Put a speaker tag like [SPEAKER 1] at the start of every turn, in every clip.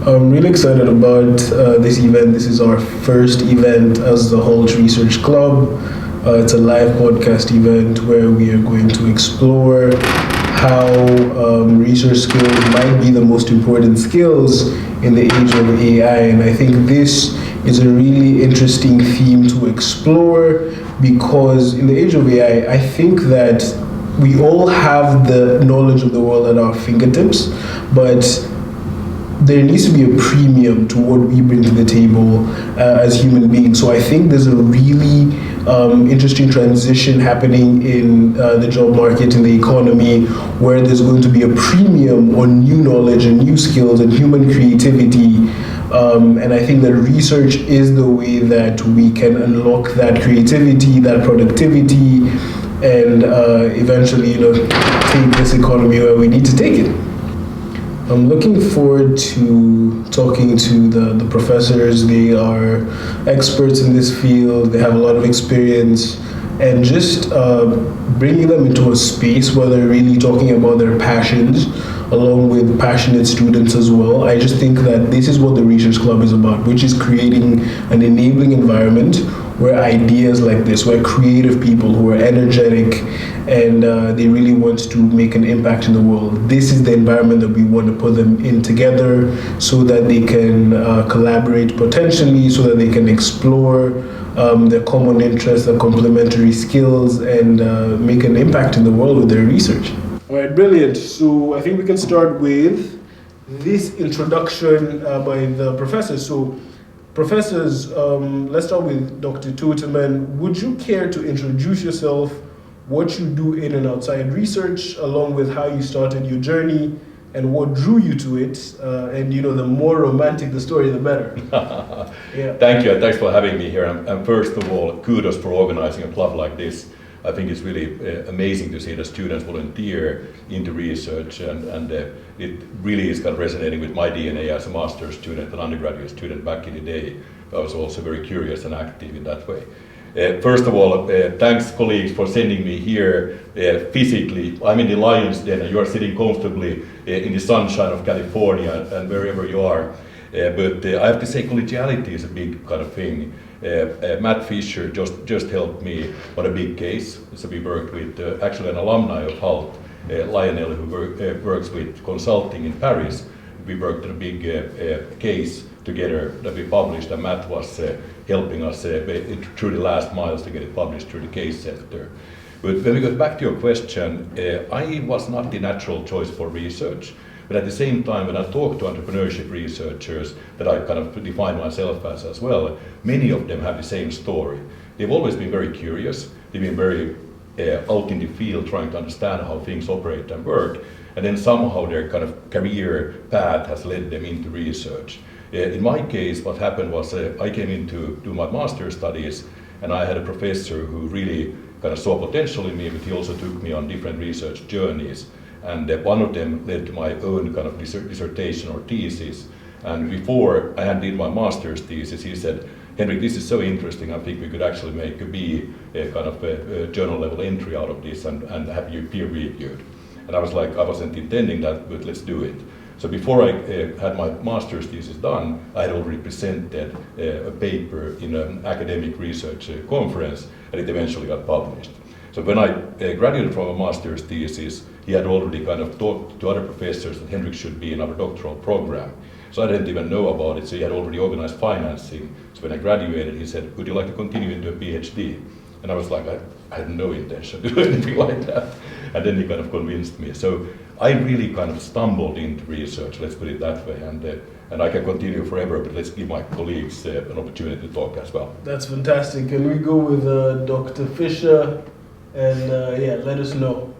[SPEAKER 1] I'm really excited about this event. This is our first event as the Hult Research Club. It's a live podcast event where we are going to explore how research skills might be the most important skills in the age of AI. And I think this is a really interesting theme to explore because in the age of AI, I think that we all have the knowledge of the world at our fingertips, but there needs to be a premium to what we bring to the table as human beings. So I think there's a really interesting transition happening in the job market, in the economy, where there's going to be a premium on new knowledge and new skills and human creativity. And I think that research is the way that we can unlock that creativity, that productivity, and eventually, take this economy where we need to take it. I'm looking forward to talking to the professors. They are experts in this field. They have a lot of experience, and just bringing them into a space where they're really talking about their passions, along with passionate students as well. I just think that this is what the Research Club is about, which is creating an enabling environment where ideas like this, where creative people who are energetic and they really want to make an impact in the world, this is the environment that we want to put them in together so that they can collaborate potentially, so that they can explore their common interests, their complementary skills, and make an impact in the world with their research. All right, brilliant. So I think we can start with this introduction by the professors. So professors, let's start with Dr. Totterman. Would you care to introduce yourself, what you do in and outside research, along with how you started your journey and what drew you to it? And the more romantic the story, the better.
[SPEAKER 2] Yeah. Thank you, and thanks for having me here. And first of all, kudos for organizing a club like this. I think it's really amazing to see the students volunteer into research, and it really is kind of resonating with my DNA as a master's student, an undergraduate student back in the day. I was also very curious and active in that way. First of all, thanks colleagues for sending me here physically. I'm in the Lion's Den and you are sitting comfortably in the sunshine of California and wherever you are. But I have to say collegiality is a big kind of thing. Matt Fisher just helped me on a big case. So we worked with actually an alumni of Hult, Lionel, who works with consulting in Paris. We worked on a big case together that we published, and Matt was helping us through the last miles to get it published through the case center. But when we go back to your question, I was not the natural choice for research. But at the same time, when I talk to entrepreneurship researchers that I kind of define myself as well, many of them have the same story. They've always been very curious. They've been very out in the field trying to understand how things operate and work. And then somehow their kind of career path has led them into research. In my case, what happened was I came in to do my master's studies, and I had a professor who really kind of saw potential in me, but he also took me on different research journeys. And one of them led to my own kind of dissertation or thesis. And before I did my master's thesis, he said, "Henrik, this is so interesting. I think we could actually make a kind of a journal level entry out of this and have you peer reviewed." And I was like, I wasn't intending that, but let's do it. So before I had my master's thesis done, I had already presented a paper in an academic research conference, and it eventually got published. So when I graduated from a master's thesis, he had already kind of talked to other professors that Henrik should be in our doctoral program. So I didn't even know about it, so he had already organized financing. So when I graduated, he said, "Would you like to continue into a PhD?" And I was like, I had no intention to do anything like that. And then he kind of convinced me. So I really kind of stumbled into research, let's put it that way. And I can continue forever, but let's give my colleagues an opportunity to talk as well.
[SPEAKER 1] That's fantastic. Can we go with Dr. Fisher? And let us know.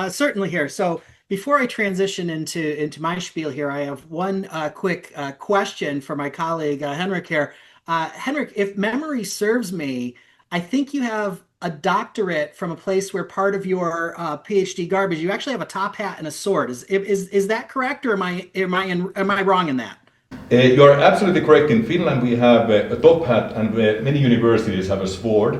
[SPEAKER 3] Certainly here. So before I transition into my spiel here, I have one quick question for my colleague Henrik here. Henrik, if memory serves me, I think you have a doctorate from a place where part of your PhD garbage, you actually have a top hat and a sword. Is that correct, or am I wrong in that?
[SPEAKER 2] You're absolutely correct. In Finland, we have a top hat, and many universities have a sword.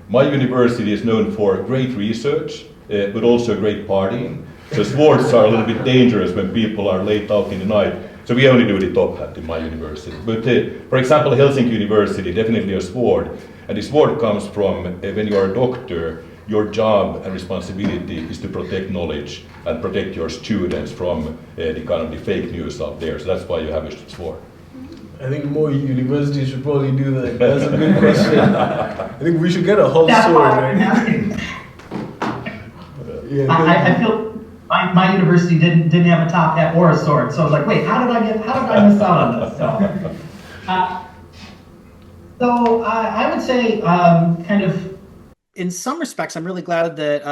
[SPEAKER 2] My university is known for great research, but also great partying. So swords are a little bit dangerous when people are late out in the night. So we only do the top hat in my university. But for example, Helsinki University, definitely a sword. And the sword comes from when you are a doctor, your job and responsibility is to protect knowledge and protect your students from the kind of the fake news out there. So that's why you have a sword.
[SPEAKER 1] I think more universities should probably do that. That's a good question. I think we should get a Hult
[SPEAKER 4] That's
[SPEAKER 1] sword.
[SPEAKER 4] why I'm
[SPEAKER 1] Right?
[SPEAKER 4] asking.
[SPEAKER 1] Yeah,
[SPEAKER 4] I feel my university didn't have a top hat or a sword, so I was like, wait, how did I miss out on this? So I would say kind of.
[SPEAKER 3] In some respects, I'm really glad that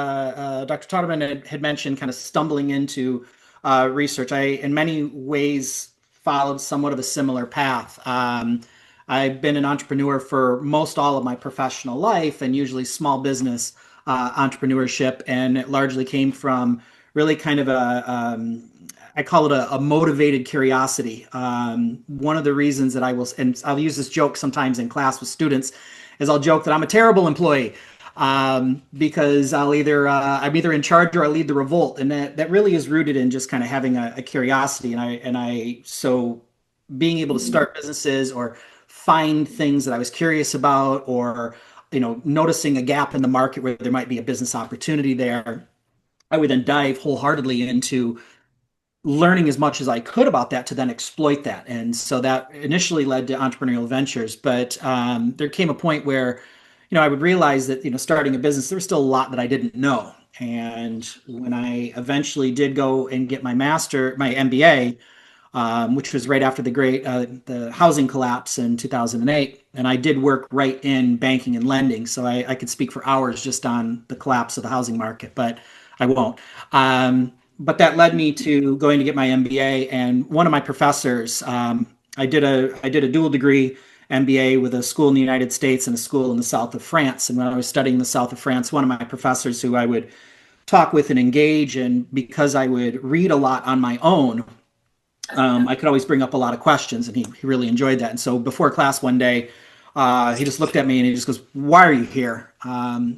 [SPEAKER 3] Dr. Totterman had mentioned kind of stumbling into research. I, in many ways, followed somewhat of a similar path. I've been an entrepreneur for most all of my professional life, and usually small business entrepreneurship, and it largely came from really kind of I call it a motivated curiosity. One of the reasons that and I'll use this joke sometimes in class with students, is I'll joke that I'm a terrible employee. Because I'm either in charge or I lead the revolt, and that really is rooted in just kind of having a curiosity, so being able to start businesses or find things that I was curious about, or noticing a gap in the market where there might be a business opportunity there, I would then dive wholeheartedly into learning as much as I could about that to then exploit that. And so that initially led to entrepreneurial ventures, but there came a point where I would realize that, starting a business, there was still a lot that I didn't know. And when I eventually did go and get my MBA, which was right after the housing collapse in 2008, and I did work right in banking and lending, so I could speak for hours just on the collapse of the housing market, but I won't. But that led me to going to get my MBA, and one of my professors, I did a dual degree MBA with a school in the United States and a school in the south of France. And when I was studying in the south of France, one of my professors who I would talk with and engage, and because I would read a lot on my own, I could always bring up a lot of questions, and he really enjoyed that. And so before class one day, he just looked at me and he just goes, "Why are you here?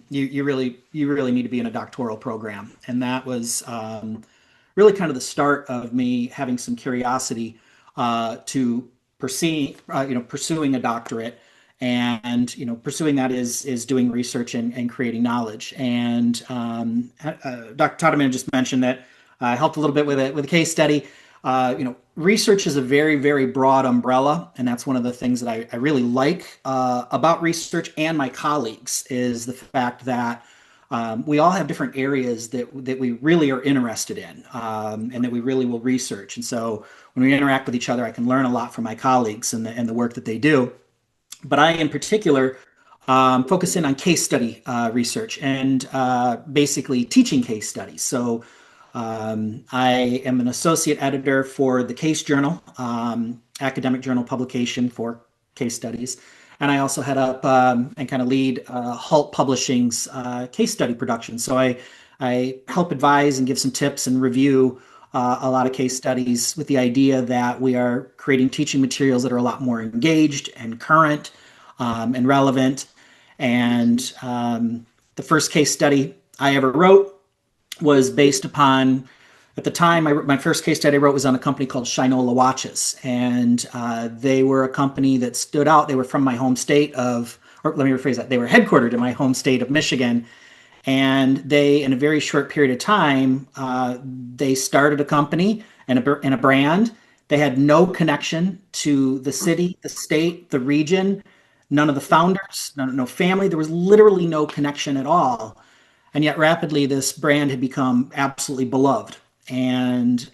[SPEAKER 3] You really need to be in a doctoral program." And that was really kind of the start of me having some curiosity to pursuing a doctorate, and pursuing that is doing research and creating knowledge. And Dr. Totterman just mentioned that I helped a little bit with a case study. Research is a very, very broad umbrella, and that's one of the things that I really like about research and my colleagues, is the fact that we all have different areas that we really are interested in, and that we really will research. And so when we interact with each other, I can learn a lot from my colleagues and the work that they do. But I, in particular, focus in on case study research and basically teaching case studies. So I am an associate editor for the Case Journal, academic journal publication for case studies. And I also head up and kind of lead Hult Publishing's case study production. So I help advise and give some tips and review a lot of case studies, with the idea that we are creating teaching materials that are a lot more engaged and current and relevant. And the first case study I ever wrote was based upon, at the time, my first case study I wrote was on a company called Shinola Watches. And they were a company that stood out. They were from my home state of, or let me rephrase that, they were headquartered in my home state of Michigan. And they, in a very short period of time, they started a company and a brand. They had no connection to the city, the state, the region, none of the founders, no family. There was literally no connection at all. And yet rapidly this brand had become absolutely beloved. And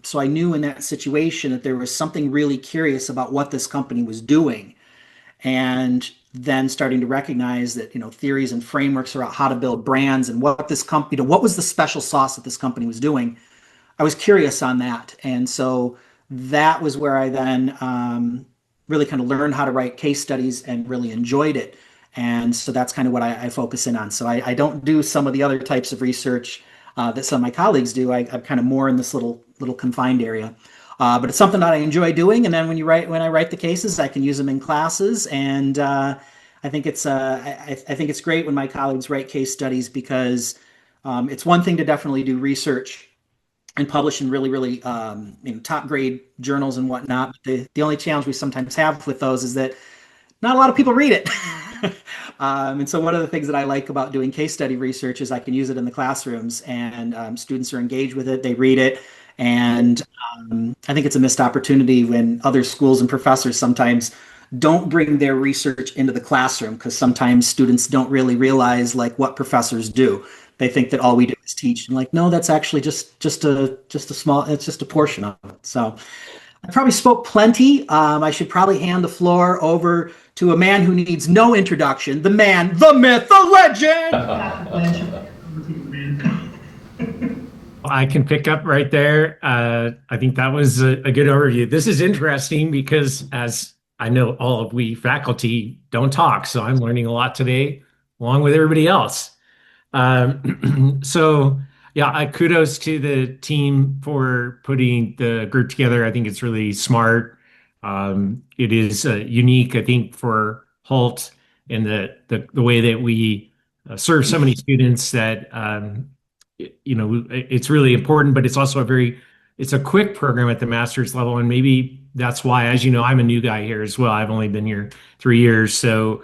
[SPEAKER 3] so I knew in that situation that there was something really curious about what this company was doing. And then starting to recognize that, theories and frameworks about how to build brands and what this company, what was the special sauce that this company was doing. I was curious on that. And so that was where I then really kind of learned how to write case studies and really enjoyed it. And so that's kind of what I focus in on. So I don't do some of the other types of research that some of my colleagues do. I'm kind of more in this little confined area. But it's something that I enjoy doing. And then when I write the cases, I can use them in classes. And I think it's great when my colleagues write case studies, because it's one thing to definitely do research and publish in really, really top grade journals and whatnot. But the only challenge we sometimes have with those is that not a lot of people read it. And so one of the things that I like about doing case study research is I can use it in the classrooms, and students are engaged with it, they read it. And I think it's a missed opportunity when other schools and professors sometimes don't bring their research into the classroom, because sometimes students don't really realize like what professors do. They think that all we do is teach, and like, no, that's actually just a small, it's just a portion of it. So I probably spoke plenty. I should probably hand the floor over to a man who needs no introduction, the man, the myth, the legend.
[SPEAKER 5] I can pick up right there. I think that was a good overview. This is interesting because, as I know, all of we faculty don't talk, so I'm learning a lot today, along with everybody else. So yeah, kudos to the team for putting the group together. I think it's really smart. It is unique, I think, for Hult in the way that we serve so many students that it's really important, but it's also it's a quick program at the master's level. And maybe that's why, as you know, I'm a new guy here as well. I've only been here 3 years. So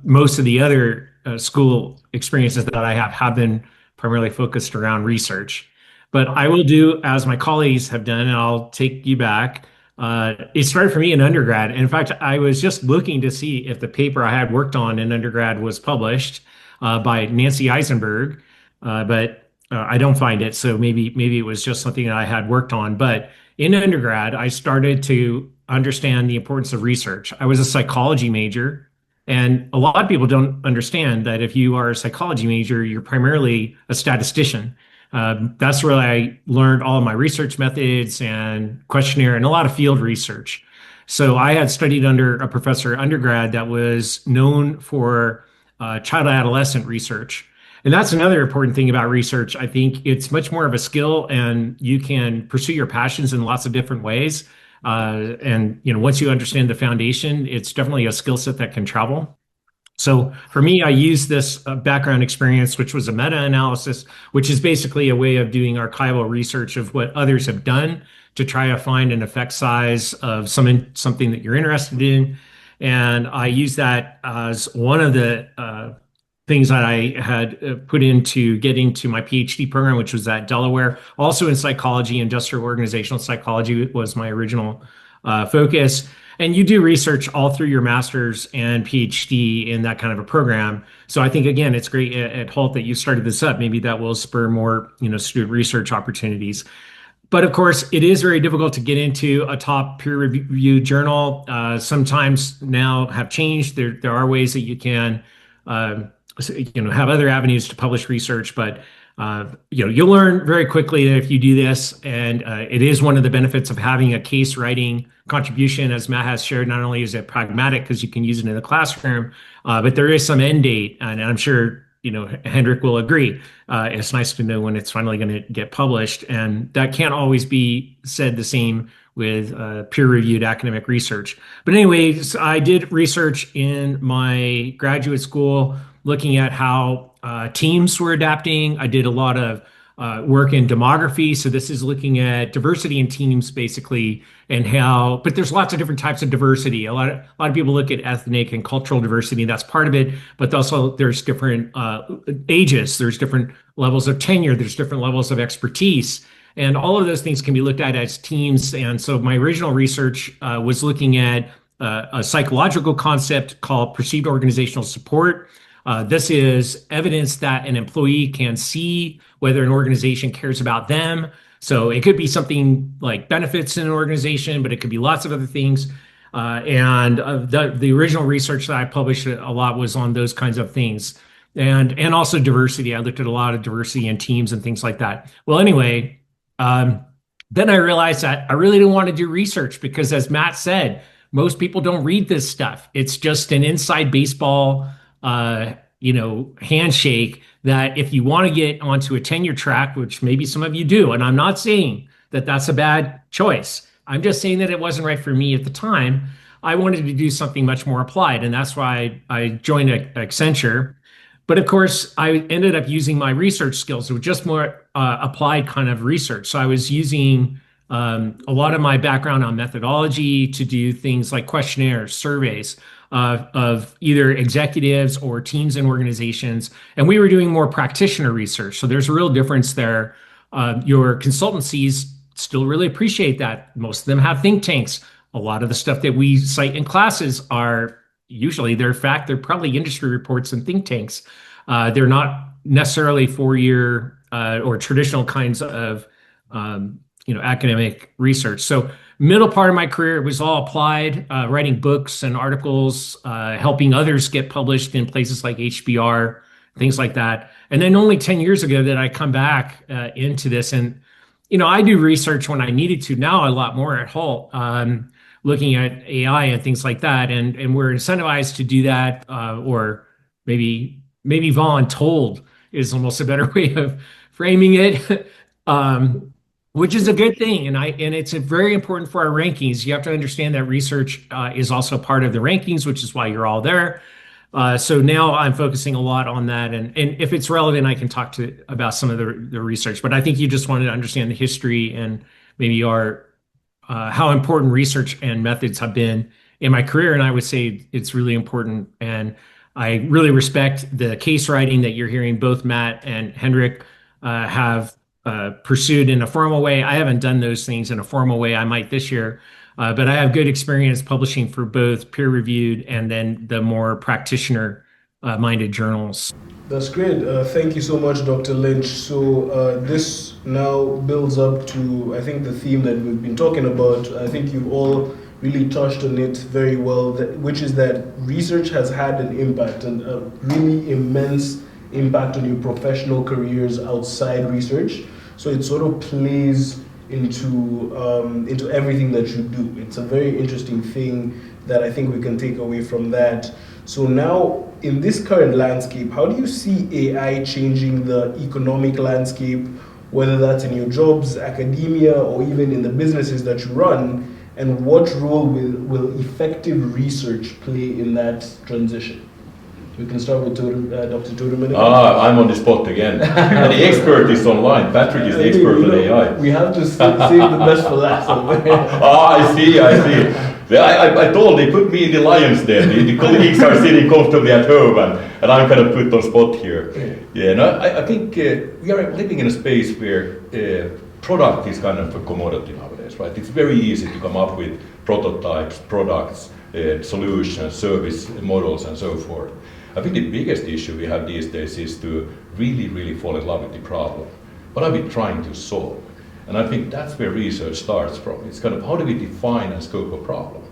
[SPEAKER 5] most of the other school experiences that I have been primarily focused around research. But I will do as my colleagues have done, and I'll take you back. It started for me in undergrad. And in fact, I was just looking to see if the paper I had worked on in undergrad was published by Nancy Eisenberg, but I don't find it. So maybe it was just something that I had worked on. But in undergrad, I started to understand the importance of research. I was a psychology major, and a lot of people don't understand that if you are a psychology major, you're primarily a statistician. That's where I learned all of my research methods and questionnaire and a lot of field research. So I had studied under a professor undergrad that was known for child adolescent research. And that's another important thing about research. I think it's much more of a skill, and you can pursue your passions in lots of different ways. And once you understand the foundation, it's definitely a skill set that can travel. So for me, I used this background experience, which was a meta-analysis, which is basically a way of doing archival research of what others have done to try to find an effect size of something that you're interested in. And I use that as one of the things that I had put into getting to my PhD program, which was at Delaware. Also in psychology, industrial organizational psychology was my original focus. And you do research all through your master's and PhD in that kind of a program. So I think, again, it's great at Hult that you started this up. Maybe that will spur more, student research opportunities. But of course, it is very difficult to get into a top peer-reviewed journal. Sometimes now have changed. There are ways that you can, have other avenues to publish research, but you'll learn very quickly that if you do this, and it is one of the benefits of having a case writing contribution, as Matt has shared. Not only is it pragmatic because you can use it in the classroom, but there is some end date, and I'm sure Henrik will agree. It's nice to know when it's finally going to get published, and that can't always be said the same with peer-reviewed academic research. But anyways, I did research in my graduate school looking at how teams were adapting. I did a lot of work in demography. So this is looking at diversity in teams, basically, and how, but there's lots of different types of diversity. A lot of people look at ethnic and cultural diversity. That's part of it, but also there's different ages, there's different levels of tenure, there's different levels of expertise. And all of those things can be looked at as teams. And so my original research was looking at a psychological concept called perceived organizational support. This is evidence that an employee can see whether an organization cares about them. So it could be something like benefits in an organization, but it could be lots of other things. And the original research that I published a lot was on those kinds of things. And also diversity. I looked at a lot of diversity in teams and things like that. Well, anyway, then I realized that I really didn't want to do research because, as Matt said, most people don't read this stuff. It's just an inside baseball handshake that if you want to get onto a tenure track, which maybe some of you do, and I'm not saying that that's a bad choice. I'm just saying that it wasn't right for me at the time. I wanted to do something much more applied, and that's why I joined Accenture. But of course, I ended up using my research skills with just more applied kind of research. So I was using a lot of my background on methodology to do things like questionnaires, surveys of either executives or teams and organizations. And we were doing more practitioner research. So there's a real difference there. Your consultancies still really appreciate that. Most of them have think tanks. A lot of the stuff that we cite in classes are usually, they're probably industry reports and think tanks. They're not necessarily four-year or traditional kinds of academic research. So middle part of my career, it was all applied, writing books and articles, helping others get published in places like HBR, things like that. And then only 10 years ago that I come back into this. And, I do research when I needed to. Now a lot more at Hult, looking at AI and things like that. And we're incentivized to do that, or maybe voluntold is almost a better way of framing it. Which is a good thing, and it's very important for our rankings. You have to understand that research is also part of the rankings, which is why you're all there. So now I'm focusing a lot on that, and if it's relevant, I can talk about some of the research. But I think you just wanted to understand the history and maybe how important research and methods have been in my career, and I would say it's really important. And I really respect the case writing that you're hearing both Matt and Henrik have pursued in a formal way. I haven't done those things in a formal way. I might this year, but I have good experience publishing for both peer-reviewed and then the more practitioner-minded journals.
[SPEAKER 1] That's great. Thank you so much, Dr. Lynch. So this now builds up to, I think, the theme that we've been talking about. I think you've all really touched on it very well, which is that research has had an impact, and a really immense impact on your professional careers outside research. So it sort of plays into everything that you do. It's a very interesting thing that I think we can take away from that. So now, in this current landscape, how do you see AI changing the economic landscape, whether that's in your jobs, academia, or even in the businesses that you run? And what role will effective research play in that transition? We can start with Dr. Totterman.
[SPEAKER 2] I'm on the spot again. And the expert is online. Patrick is the expert on AI.
[SPEAKER 1] We have to save the best for last.
[SPEAKER 2] I see. I told they put me in the lion's den. The colleagues are sitting comfortably at home, and I'm kind of put on spot here. Yeah, no, I think we are living in a space where product is kind of a commodity nowadays, right? It's very easy to come up with prototypes, products, solutions, service models, and so forth. I think the biggest issue we have these days is to really, really fall in love with the problem. What are we trying to solve? And I think that's where research starts from. It's kind of how do we define and scope a problem?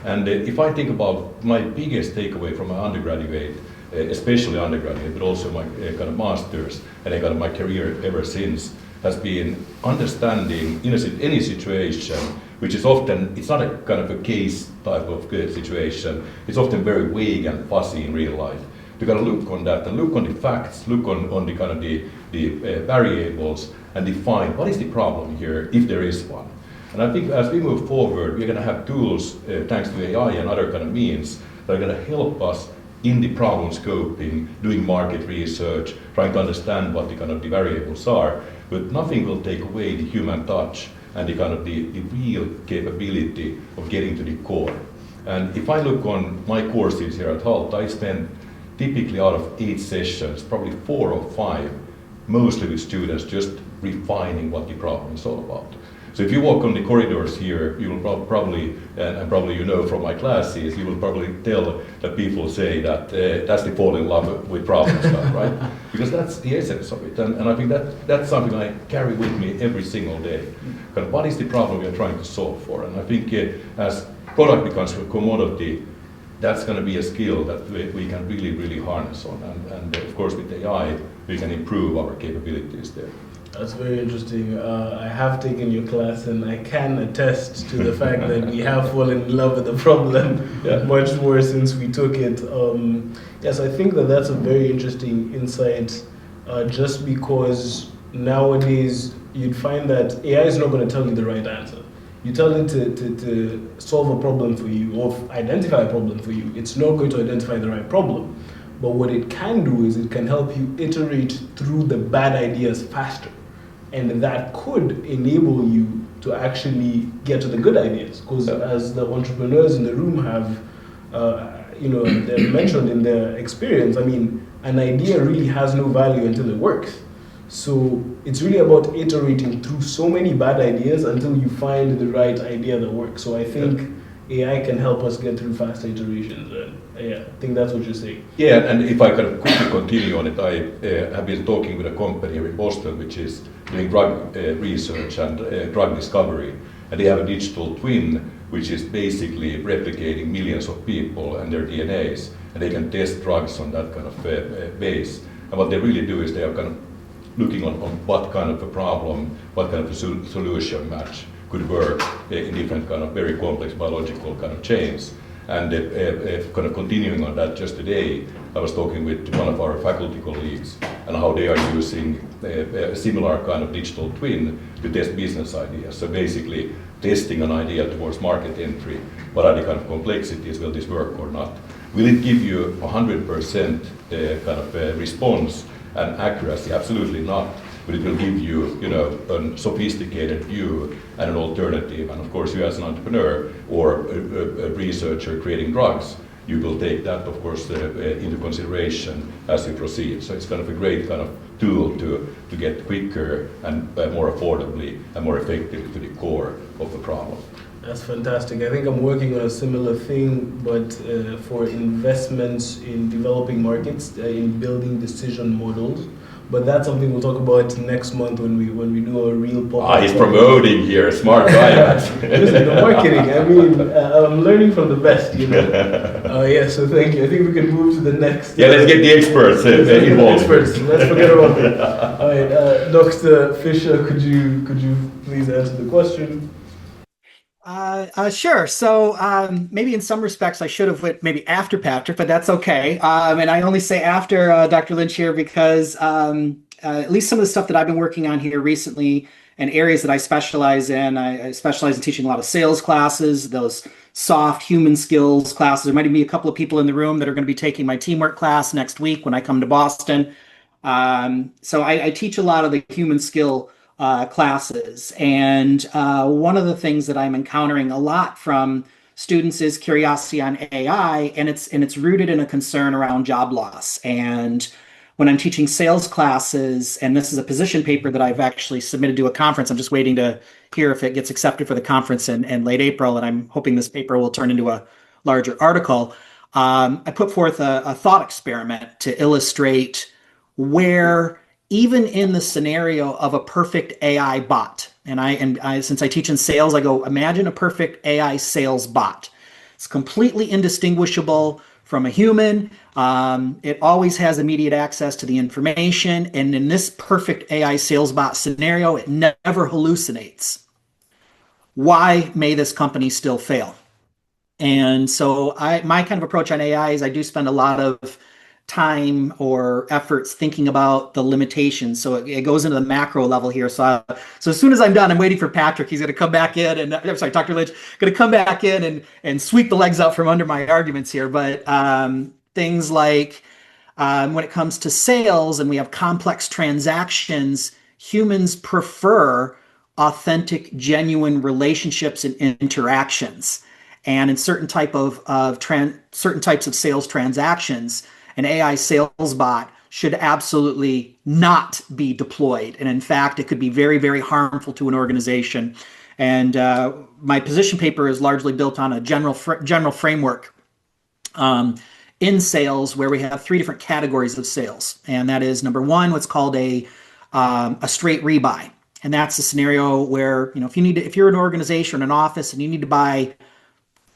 [SPEAKER 2] And if I think about my biggest takeaway from my undergraduate, especially undergraduate, but also my kind of master's and kind of my career ever since, has been understanding in any situation, which is often, it's not a kind of a case type of situation, it's often very vague and fuzzy in real life. To kind of look on that and look on the facts, look on the kind of the variables, and define what is the problem here, if there is one. And I think as we move forward, we're going to have tools, thanks to AI and other kind of means, that are going to help us in the problem scoping, doing market research, trying to understand what the kind of the variables are. But nothing will take away the human touch and the kind of the real capability of getting to the core. And if I look on my courses here at Hult, I spend typically out of 8 sessions, probably 4 or 5, mostly with students, just refining what the problem is all about. So if you walk on the corridors here, you will probably, and probably you know from my classes, you will probably tell that people say that that's the fall in love with problem stuff, right? Because that's the essence of it. And I think that's something I carry with me every single day. Kind of what is the problem we are trying to solve for? And I think as product becomes a commodity, that's going to be a skill that we can really, really harness on. And of course, with AI, we can improve our capabilities there.
[SPEAKER 1] That's very interesting. I have taken your class, and I can attest to the fact that we have fallen in love with the problem much more since we took it. Yes, I think that's a very interesting insight, just because nowadays you'd find that AI is not going to tell you the right answer. You tell it to solve a problem for you or identify a problem for you. It's not going to identify the right problem. But what it can do is it can help you iterate through the bad ideas faster. And that could enable you to actually get to the good ideas. Because as the entrepreneurs in the room have, they're mentioned in their experience, I mean, an idea really has no value until it works. So it's really about iterating through so many bad ideas until you find the right idea that works. So I think AI can help us get through faster iterations. I think that's what you're saying.
[SPEAKER 2] Yeah, and if I can quickly continue on it, I have been talking with a company here in Boston which is doing drug research and drug discovery, and they have a digital twin which is basically replicating millions of people and their DNAs, and they can test drugs on that kind of base. And what they really do is they are kind of looking on what kind of a problem, what kind of a solution match could work in different kind of very complex biological kind of chains. And kind of continuing on that, just today, I was talking with one of our faculty colleagues and how they are using a similar kind of digital twin to test business ideas. So basically testing an idea towards market entry. What are the kind of complexities? Will this work or not? Will it give you 100% kind of response and accuracy? Absolutely not. But it will give you, a sophisticated view and an alternative. And of course, you as an entrepreneur or a researcher creating drugs, you will take that, of course, into consideration as you proceed. So it's kind of a great kind of tool to get quicker and more affordably and more effectively to the core of the problem.
[SPEAKER 1] That's fantastic. I think I'm working on a similar thing, but for investments in developing markets, in building decision models. But that's something we'll talk about next month when we do a real podcast.
[SPEAKER 2] He's promoting here, smart guy.
[SPEAKER 1] Listen, the marketing. I mean, I'm learning from the best, so thank you. I think we can move to the next.
[SPEAKER 2] Yeah, let's get the experts involved.
[SPEAKER 1] Let's forget about it. All right, Dr. Fisher, could you please answer the question?
[SPEAKER 3] Sure. So maybe in some respects I should have went maybe after Patrick, but that's okay. And I only say after Dr. Lynch here because at least some of the stuff that I've been working on here recently and areas that I specialize in, I specialize in teaching a lot of sales classes, those soft human skills classes. There might even be a couple of people in the room that are going to be taking my teamwork class next week when I come to Boston. So I teach a lot of the human skill classes. And one of the things that I'm encountering a lot from students is curiosity on AI, and it's rooted in a concern around job loss. And when I'm teaching sales classes, and this is a position paper that I've actually submitted to a conference, I'm just waiting to hear if it gets accepted for the conference in late April, and I'm hoping this paper will turn into a larger article. I put forth a thought experiment to illustrate where even in the scenario of a perfect AI bot, and I since I teach in sales, I go, imagine a perfect AI sales bot. It's completely indistinguishable from a human. It always has immediate access to the information. And in this perfect AI sales bot scenario, it never hallucinates. Why may this company still fail? And so my kind of approach on AI is I do spend a lot of time or efforts thinking about the limitations. So it goes into the macro level here. So as soon as I'm done, I'm waiting for Patrick. He's going to come back in, and I'm sorry, Dr. Lynch, going to come back in and sweep the legs out from under my arguments here. But things like when it comes to sales and we have complex transactions, humans prefer authentic, genuine relationships and interactions. And in certain types of sales transactions, an AI sales bot should absolutely not be deployed. And in fact, it could be very, very harmful to an organization. And my position paper is largely built on a general framework in sales where we have three different categories of sales. And that is, number one, what's called a straight rebuy. And that's a scenario where, if you're an organization or an office and you need to buy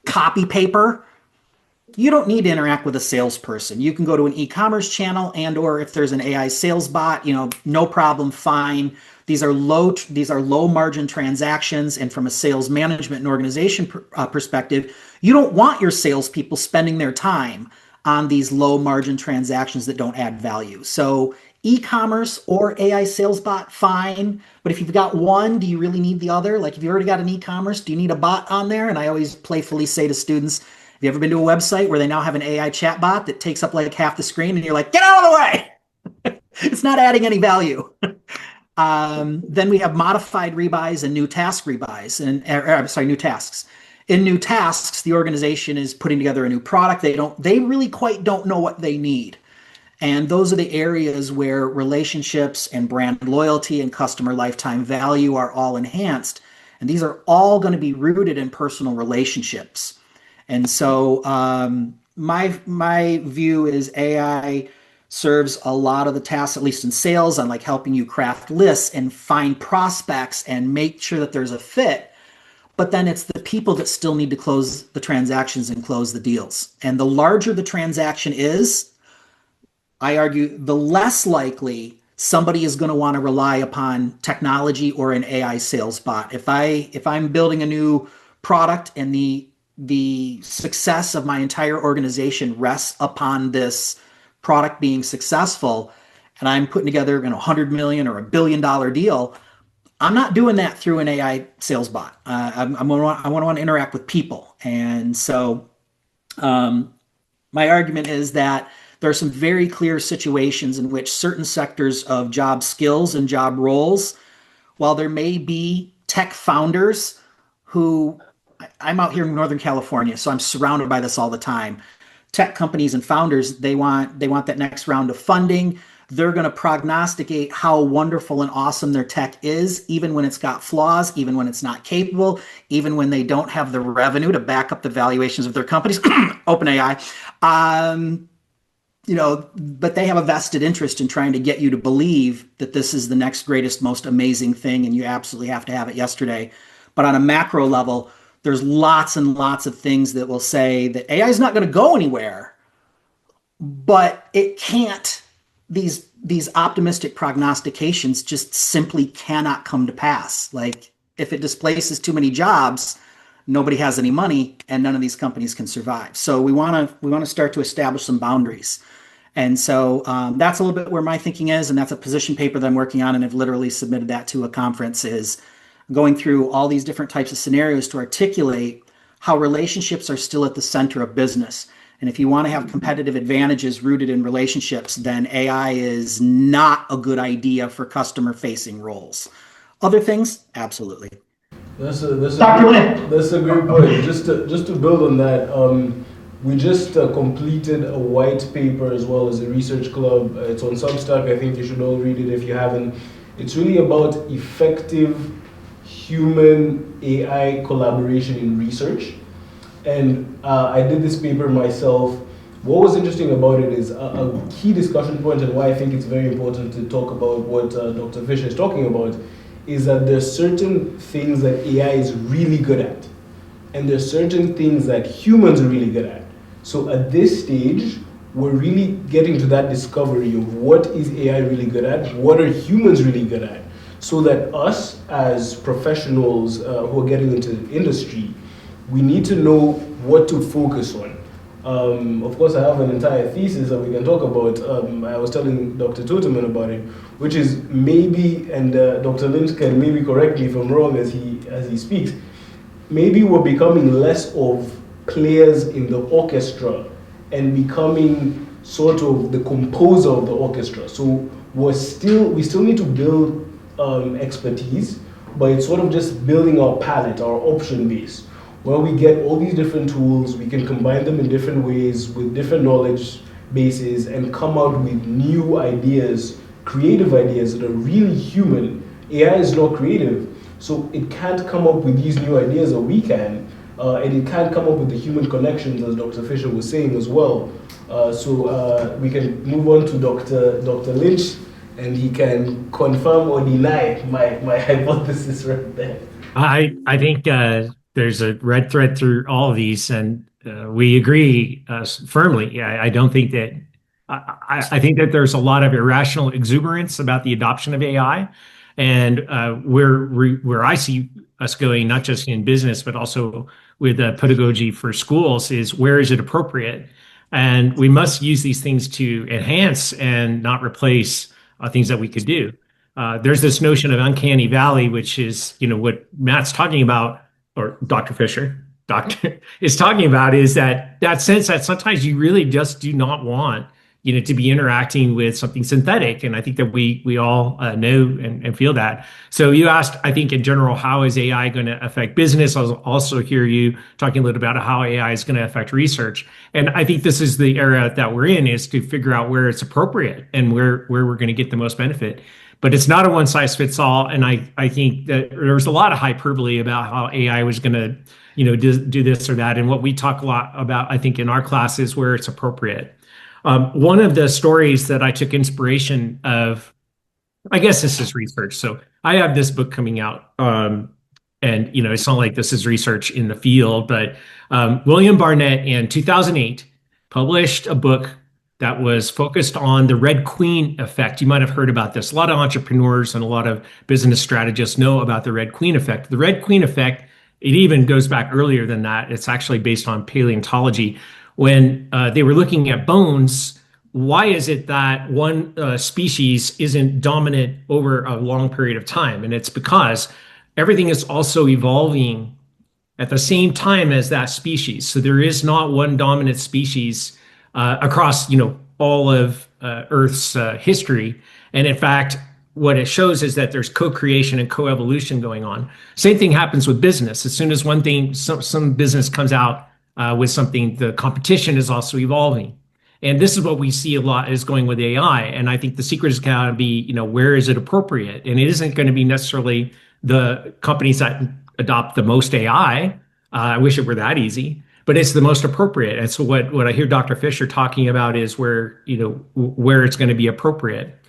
[SPEAKER 3] copy paper, you don't need to interact with a salesperson. You can go to an e-commerce channel, and or if there's an AI sales bot, no problem, fine. These are low margin transactions, and from a sales management and organization perspective, you don't want your salespeople spending their time on these low margin transactions that don't add value. So e-commerce or AI sales bot, fine. But if you've got one, do you really need the other? Like if you already got an e-commerce, do you need a bot on there? And I always playfully say to students, Have you ever been to a website where they now have an AI chatbot that takes up like half the screen and you're like, get out of the way? It's not adding any value. Then we have modified rebuys and new task rebuys, new tasks. In new tasks, the organization is putting together a new product. They really quite don't know what they need. And those are the areas where relationships and brand loyalty and customer lifetime value are all enhanced. And these are all going to be rooted in personal relationships. And so my view is AI serves a lot of the tasks, at least in sales, on like helping you craft lists and find prospects and make sure that there's a fit. But then it's the people that still need to close the transactions and close the deals. And the larger the transaction is, I argue, the less likely somebody is going to want to rely upon technology or an AI sales bot. If I'm building a new product and the success of my entire organization rests upon this product being successful, and I'm putting together $100 million or $1 billion deal, I'm not doing that through an AI sales bot. I want to interact with people. And so my argument is that there are some very clear situations in which certain sectors of job skills and job roles, while there may be tech founders who, I'm out here in Northern California, so I'm surrounded by this all the time. Tech companies and founders, they want that next round of funding. They're going to prognosticate how wonderful and awesome their tech is, even when it's got flaws, even when it's not capable, even when they don't have the revenue to back up the valuations of their companies. OpenAI. But they have a vested interest in trying to get you to believe that this is the next greatest, most amazing thing, and you absolutely have to have it yesterday. But on a macro level, there's lots and lots of things that will say that AI is not going to go anywhere, but it can't. These optimistic prognostications just simply cannot come to pass. Like, if it displaces too many jobs, nobody has any money, and none of these companies can survive. So we want to start to establish some boundaries. And so that's a little bit where my thinking is, and that's a position paper that I'm working on, and I've literally submitted that to a conference, is going through all these different types of scenarios to articulate how relationships are still at the center of business. And if you want to have competitive advantages rooted in relationships, then AI is not a good idea for customer-facing roles. Other things, absolutely.
[SPEAKER 1] That's a great point. Just to build on that, we just completed a white paper as well as a research club. It's on Substack. I think you should all read it if you haven't. It's really about effective human AI collaboration in research. And I did this paper myself. What was interesting about it is a key discussion point, and why I think it's very important to talk about what Dr. Fisher is talking about, is that there's certain things that AI is really good at, and there's certain things that humans are really good at. So at this stage, we're really getting to that discovery of what is AI really good at, what are humans really good at, so that us as professionals who are getting into the industry, we need to know what to focus on. Of course, I have an entire thesis that we can talk about. I was telling Dr. Totterman about it, which is maybe, and Dr. Lynch can maybe correct me if I'm wrong as he speaks, maybe we're becoming less of players in the orchestra and becoming sort of the composer of the orchestra. So we still need to build expertise, but it's sort of just building our palette, our option base, where we get all these different tools, we can combine them in different ways with different knowledge bases and come out with new ideas, creative ideas that are really human. AI is not creative, so it can't come up with these new ideas, or we can, and it can't come up with the human connections, as Dr. Fisher was saying as well. So we can move on to Dr. Lynch, and he can confirm or deny my hypothesis right there.
[SPEAKER 5] I think there's a red thread through all of these, and we agree firmly. I don't think that. I think that there's a lot of irrational exuberance about the adoption of AI, and where I see us going, not just in business but also with pedagogy for schools, is where is it appropriate, and we must use these things to enhance and not replace things that we could do. There's this notion of uncanny valley, which is what Matt's talking about, or Dr. Fisher. Doctor is talking about is that sense that sometimes you really just do not want, to be interacting with something synthetic. And I think that we all know and feel that. So you asked, I think in general, how is AI going to affect business? I'll also hear you talking a little about how AI is going to affect research. And I think this is the era that we're in, is to figure out where it's appropriate and where we're going to get the most benefit. But it's not a one size fits all. And I think that there's a lot of hyperbole about how AI was going to, do this or that. And what we talk a lot about, I think, in our class is where it's appropriate. One of the stories that I took inspiration of, I guess this is research. So I have this book coming out, and it's not like this is research in the field, but William Barnett in 2008 published a book that was focused on the Red Queen effect. You might have heard about this. A lot of entrepreneurs and a lot of business strategists know about the Red Queen effect. The Red Queen effect, it even goes back earlier than that. It's actually based on paleontology. When they were looking at bones, why is it that one species isn't dominant over a long period of time? And it's because everything is also evolving at the same time as that species. So there is not one dominant species across, all of Earth's history. And in fact, what it shows is that there's co-creation and co-evolution going on. Same thing happens with business. As soon as one thing, some business comes out with something, the competition is also evolving. And this is what we see a lot is going with AI. And I think the secret is going to be, where is it appropriate? And it isn't going to be necessarily the companies that adopt the most AI. I wish it were that easy, but it's the most appropriate. And so what I hear Dr. Fisher talking about is where it's going to be appropriate.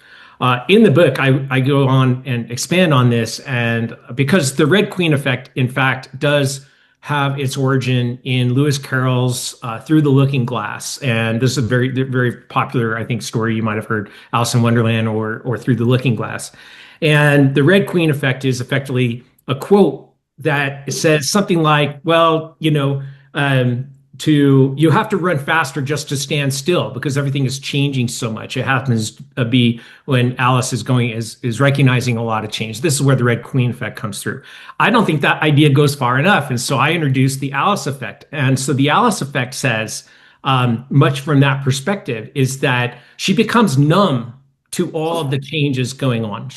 [SPEAKER 5] In the book, I go on and expand on this, and because the Red Queen effect, in fact, does have its origin in Lewis Carroll's Through the Looking Glass. And this is a very, very popular, I think, story. You might have heard Alice in Wonderland or Through the Looking Glass. And the Red Queen effect is effectively a quote that says something like, well, you have to run faster just to stand still because everything is changing so much. It happens to be when Alice is recognizing a lot of change. This is where the Red Queen effect comes through. I don't think that idea goes far enough. And so I introduced the Alice effect. And so the Alice effect says, much from that perspective, is that she becomes numb to all of the changes going on.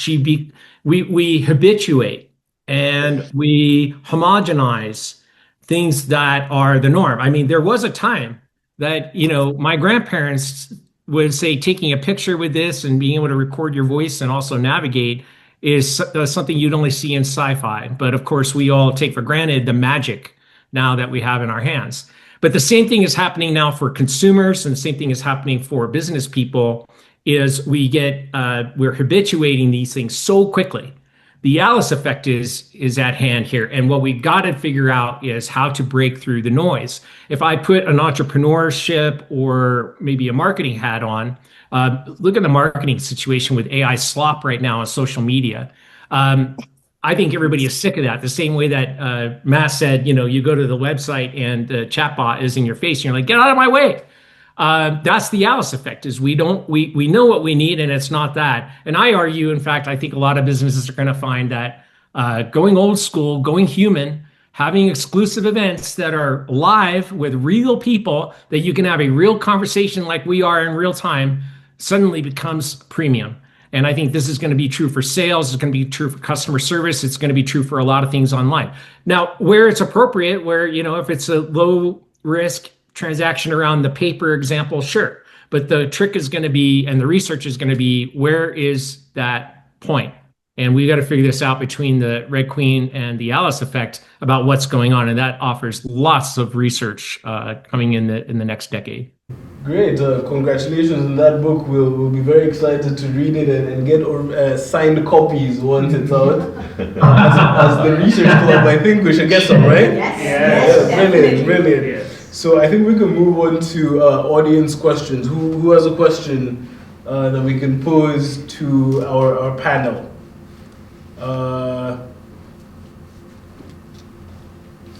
[SPEAKER 5] We habituate and we homogenize things that are the norm. I mean, there was a time that, my grandparents would say taking a picture with this and being able to record your voice and also navigate is something you'd only see in sci-fi. But of course, we all take for granted the magic now that we have in our hands. But the same thing is happening now for consumers, and the same thing is happening for business people, is we're habituating these things so quickly. The Alice effect is at hand here. And what we got to figure out is how to break through the noise. If I put an entrepreneurship or maybe a marketing hat on, look at the marketing situation with AI slop right now on social media. I think everybody is sick of that. The same way that Matt said, you go to the website and the chatbot is in your face and you're like, get out of my way. That's the Alice effect, is we know what we need and it's not that. And I argue, in fact, I think a lot of businesses are going to find that going old school, going human, having exclusive events that are live with real people that you can have a real conversation like we are in real time suddenly becomes premium. And I think this is going to be true for sales. It's going to be true for customer service. It's going to be true for a lot of things online. Now, where it's appropriate, where, if it's a low risk transaction around the paper example, sure. But the trick is going to be, and the research is going to be, where is that point? And we got to figure this out between the Red Queen and the Alice effect about what's going on. And that offers lots of research coming in the next decade.
[SPEAKER 1] Great. Congratulations on that book. We'll be very excited to read it and get signed copies once it's out. As the research club, I think we should get some, right?
[SPEAKER 4] Yes.
[SPEAKER 1] Brilliant. Yes. So I think we can move on to audience questions. Who has a question that we can pose to our panel?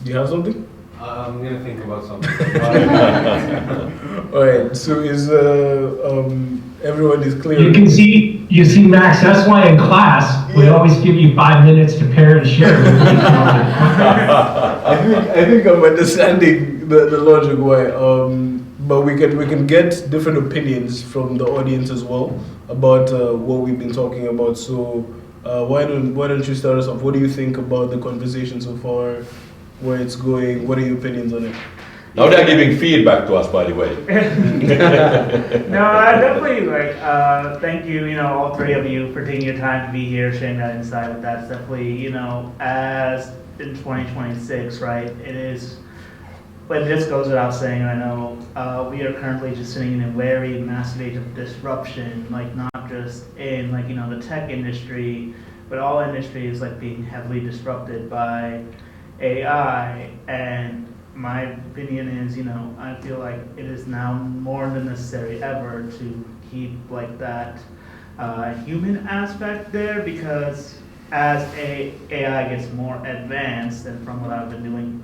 [SPEAKER 1] Do you have something?
[SPEAKER 6] I'm gonna think about something.
[SPEAKER 1] All right. So is everyone is clear?
[SPEAKER 7] You see, Max, that's why in class, we always give you 5 minutes to pair and share.
[SPEAKER 1] I think I'm understanding the logic why. But we can get different opinions from the audience as well about what we've been talking about. So why don't you start us off? What do you think about the conversation so far? Where it's going? What are your opinions on it?
[SPEAKER 2] Now they're giving feedback to us, by the way.
[SPEAKER 8] No, I definitely thank you, all three of you for taking your time to be here, sharing that insight. That's definitely, as in 2026, right? It is, but this goes without saying, I know we are currently just sitting in a very massive age of disruption, like not just in the tech industry, but all industries being heavily disrupted by AI. And my opinion is, I feel like it is now more than necessary ever to keep that human aspect there, because as AI gets more advanced, and from what I've been doing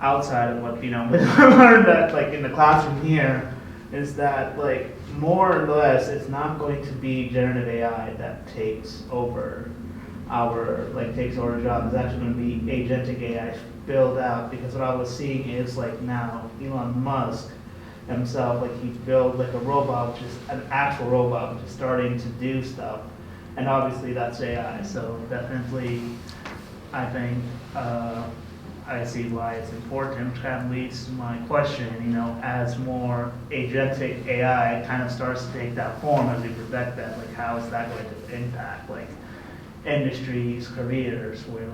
[SPEAKER 8] outside of what learned that in the classroom here, is that more or less it's not going to be generative AI that takes over our job. It's actually going to be agentic AI build out, because what I was seeing is now Elon Musk himself, he built a robot, which is an actual robot, which is starting to do stuff, and obviously that's AI. So definitely, I think I see why it's important, which kind of leads to my question. As more agentic AI kind of starts to take that form, as we project that, how is that going to impact industries, careers, where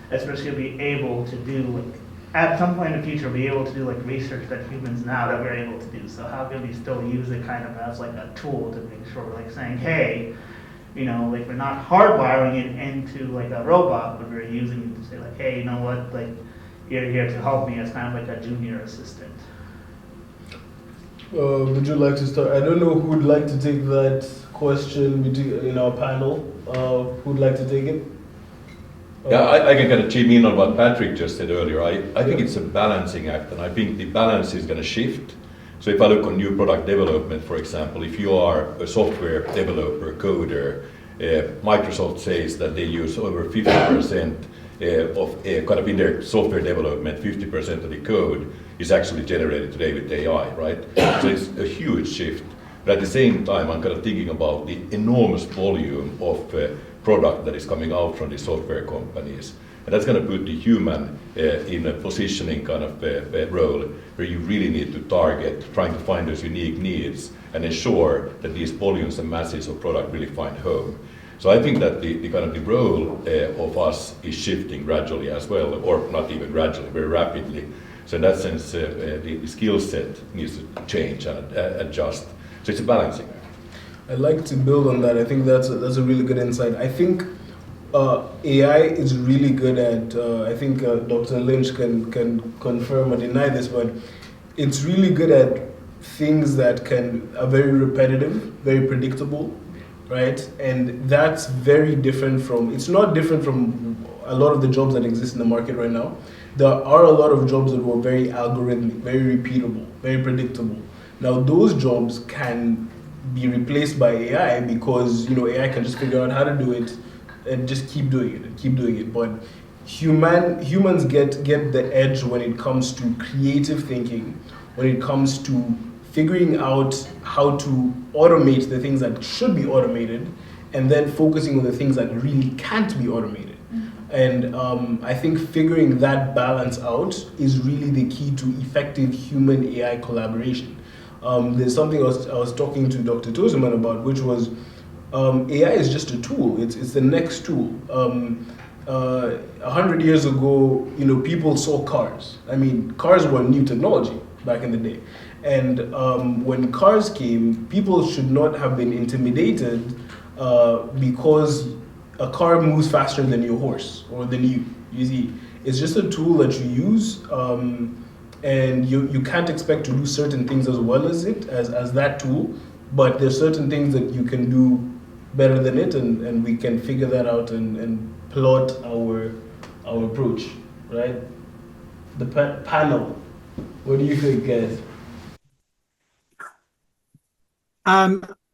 [SPEAKER 8] especially be able to do at some point in the future, be able to do research that humans now that we're able to do. So how can we still use it kind of as a tool to make sure we're saying, hey, we're not hardwiring it into a robot, but we're using it to say hey, you know what, you're here to help me as kind of a junior assistant.
[SPEAKER 1] Would you like to start? I don't know who would like to take that question in our panel. Who'd like to take it?
[SPEAKER 2] Yeah, I can kind of chime in on what Patrick just said earlier. I think it's a balancing act, and I think the balance is going to shift. So if I look on new product development, for example, if you are a software developer, coder, Microsoft says that they use over 50% of kind of in their software development, 50% of the code is actually generated today with AI, right? So it's a huge shift. But at the same time, I'm kind of thinking about the enormous volume of product that is coming out from the software companies. And that's going to put the human in a positioning kind of role where you really need to target, trying to find those unique needs and ensure that these volumes and masses of product really find home. So I think that the kind of the role of us is shifting gradually as well, or not even gradually, very rapidly. So in that sense, the skill set needs to change and adjust. So it's a balancing act.
[SPEAKER 1] I'd like to build on that. I think that's a really good insight. I think AI is really good at, I think Dr. Lynch can confirm or deny this, but it's really good at things that are very repetitive, very predictable, right? And that's very different it's not different from a lot of the jobs that exist in the market right now. There are a lot of jobs that were very algorithmic, very repeatable, very predictable. Now those jobs can be replaced by AI because AI can just figure out how to do it and just keep doing it. But humans get the edge when it comes to creative thinking, when it comes to figuring out how to automate the things that should be automated, and then focusing on the things that really can't be automated. And I think figuring that balance out is really the key to effective human-AI collaboration. There's something I was talking to Dr. Totterman about, which was AI is just a tool. It's the next tool. 100 years ago, people saw cars. I mean, cars were new technology back in the day. And when cars came, people should not have been intimidated because a car moves faster than your horse or than you. You see, it's just a tool that you use. And you can't expect to do certain things as well as that tool, but there's certain things that you can do better than it, and we can figure that out and plot our approach, right? the panel. What do you think, guys?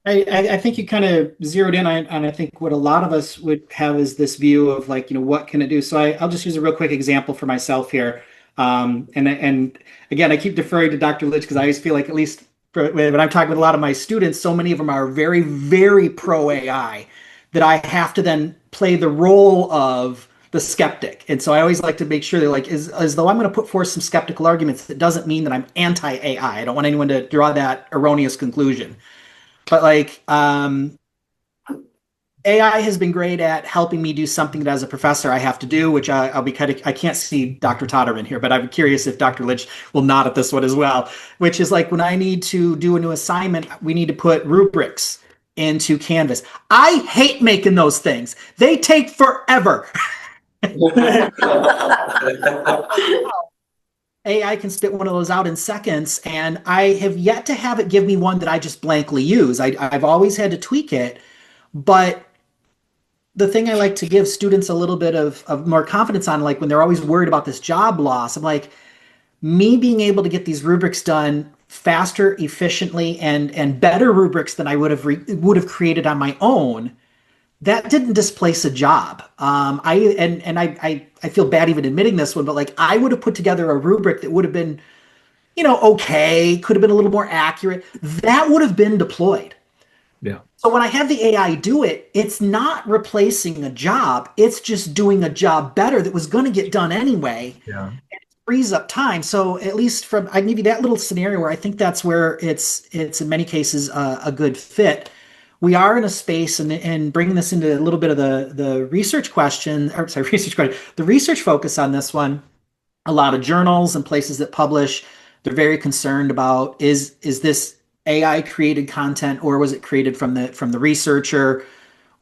[SPEAKER 3] I think you kind of zeroed in on I think what a lot of us would have is this view of like, what can it do? So I'll just use a real quick example for myself here. And again, I keep deferring to Dr. Lynch because I always feel like, at least when I'm talking with a lot of my students, so many of them are very, very pro AI that I have to then play the role of the skeptic. And so I always like to make sure they're like, as though I'm going to put forth some skeptical arguments, that doesn't mean that I'm anti-AI. I don't want anyone to draw that erroneous conclusion. But like, AI has been great at helping me do something that as a professor I have to do, which I'll be I can't see Dr. Totterman here, but I'm curious if Dr. Lynch will nod at this one as well, which is like when I need to do a new assignment, we need to put rubrics into Canvas. I hate making those things. They take forever. AI can spit one of those out in seconds, and I have yet to have it give me one that I just blankly use. I've always had to tweak it, but the thing I like to give students a little bit of more confidence on, like when they're always worried about this job loss, I'm like, me being able to get these rubrics done faster, efficiently, and better rubrics than I would have created on my own, that didn't displace a job. I feel bad even admitting this one, but like I would have put together a rubric that would have been, okay, could have been a little more accurate. That would have been deployed.
[SPEAKER 5] Yeah.
[SPEAKER 3] So when I have the AI do it, it's not replacing a job. It's just doing a job better that was going to get done anyway.
[SPEAKER 5] Yeah.
[SPEAKER 3] It frees up time. So at least I can give you that little scenario where I think that's where it's in many cases a good fit. We are in a space, and bringing this into a little bit of the research question, or sorry, the research focus on this one. A lot of journals and places that publish, they're very concerned about is this AI created content or was it created from the researcher?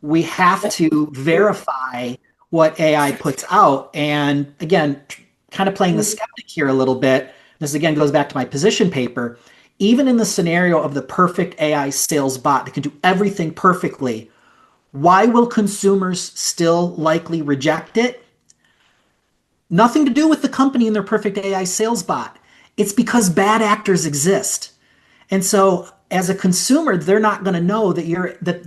[SPEAKER 3] We have to verify what AI puts out. And again, kind of playing the skeptic here a little bit. This again goes back to my position paper. Even in the scenario of the perfect AI sales bot that can do everything perfectly, why will consumers still likely reject it? Nothing to do with the company and their perfect AI sales bot. It's because bad actors exist. And so as a consumer, they're not going to know that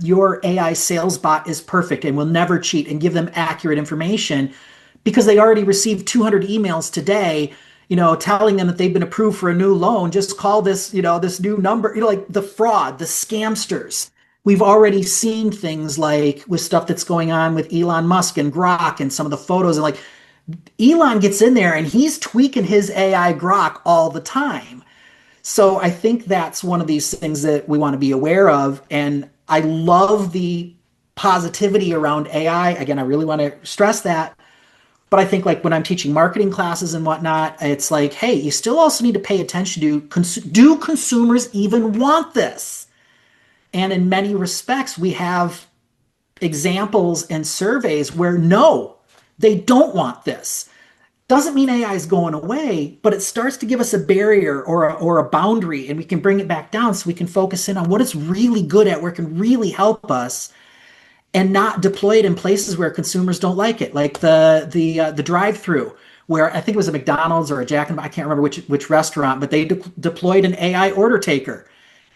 [SPEAKER 3] your AI sales bot is perfect and will never cheat and give them accurate information because they already received 200 emails today, telling them that they've been approved for a new loan. Just call this, this new number, like the fraud, the scamsters. We've already seen things like with stuff that's going on with Elon Musk and Grok and some of the photos, and like Elon gets in there and he's tweaking his AI Grok all the time. So I think that's one of these things that we want to be aware of. And I love the positivity around AI. Again, I really want to stress that. But I think like when I'm teaching marketing classes and whatnot, it's like, hey, you still also need to pay attention to, do consumers even want this? And in many respects, we have examples and surveys where no, they don't want this. Doesn't mean AI is going away, but it starts to give us a barrier or a boundary, and we can bring it back down so we can focus in on what it's really good at, where it can really help us, and not deploy it in places where consumers don't like it, like the drive-through, where I think it was a McDonald's or a Jack and I can't remember which restaurant, but they deployed an AI order taker,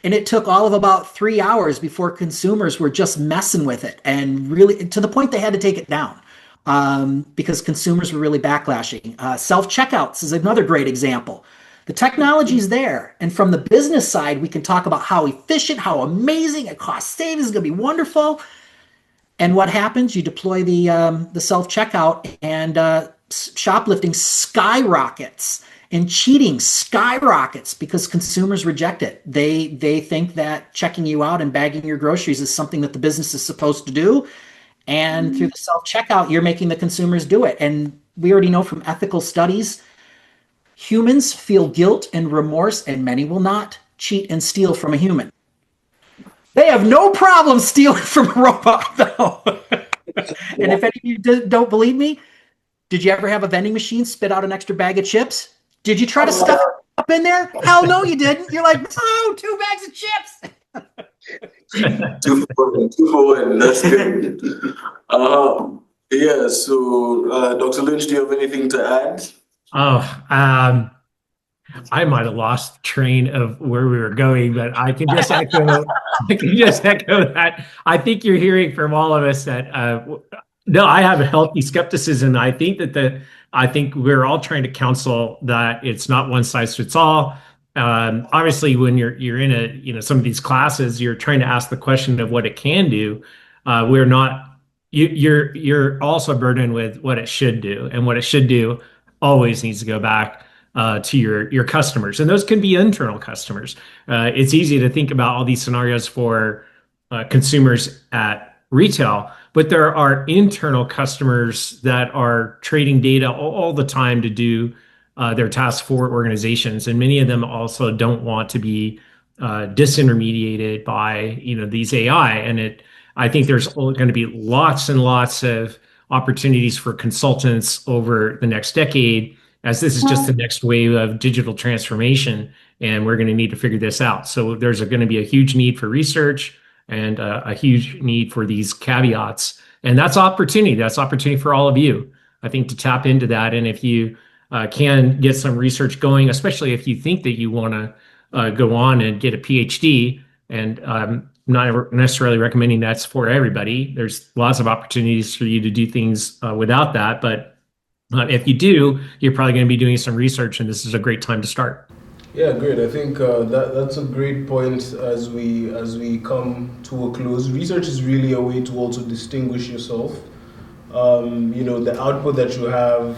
[SPEAKER 3] and it took all of about 3 hours before consumers were just messing with it, and really to the point they had to take it down. Because consumers were really backlashing. Self-checkouts is another great example. The technology is there. And from the business side, we can talk about how efficient, how amazing, a cost savings is going to be wonderful. And what happens? You deploy the self-checkout and shoplifting skyrockets and cheating skyrockets because consumers reject it. They think that checking you out and bagging your groceries is something that the business is supposed to do. And through the self-checkout, you're making the consumers do it. And we already know from ethical studies, humans feel guilt and remorse, and many will not cheat and steal from a human. They have no problem stealing from a robot, though. And if any of you don't believe me, did you ever have a vending machine spit out an extra bag of chips? Did you try to stuff it up in there? Hell no, you didn't. You're like, oh, 2 bags of chips.
[SPEAKER 6] Two for one. That's good. Yeah. So, Dr. Lynch, do you have anything to add
[SPEAKER 5] Oh, I might have lost train of where we were going, but I can just echo that. I think you're hearing from all of us that no, I have a healthy skepticism. I think we're all trying to counsel that it's not one size fits all. Obviously, when you're in some of these classes, you're trying to ask the question of what it can do. We're not. You're also burdened with what it should do, and what it should do always needs to go back to your customers, and those can be internal customers. It's easy to think about all these scenarios for consumers at retail, but there are internal customers that are trading data all the time to do their tasks for organizations, and many of them also don't want to be disintermediated by these AI. I think there's going to be lots and lots of opportunities for consultants over the next decade, as this is just the next wave of digital transformation, and we're going to need to figure this out. So there's going to be a huge need for research and a huge need for these caveats. And that's opportunity. That's opportunity for all of you, I think, to tap into that. And if you can get some research going, especially if you think that you want to go on and get a PhD, and not necessarily recommending that's for everybody. There's lots of opportunities for you to do things without that. But if you do, you're probably going to be doing some research, and this is a great time to start.
[SPEAKER 1] Yeah, great. I think that's a great point as we come to a close. Research is really a way to also distinguish yourself. The output that you have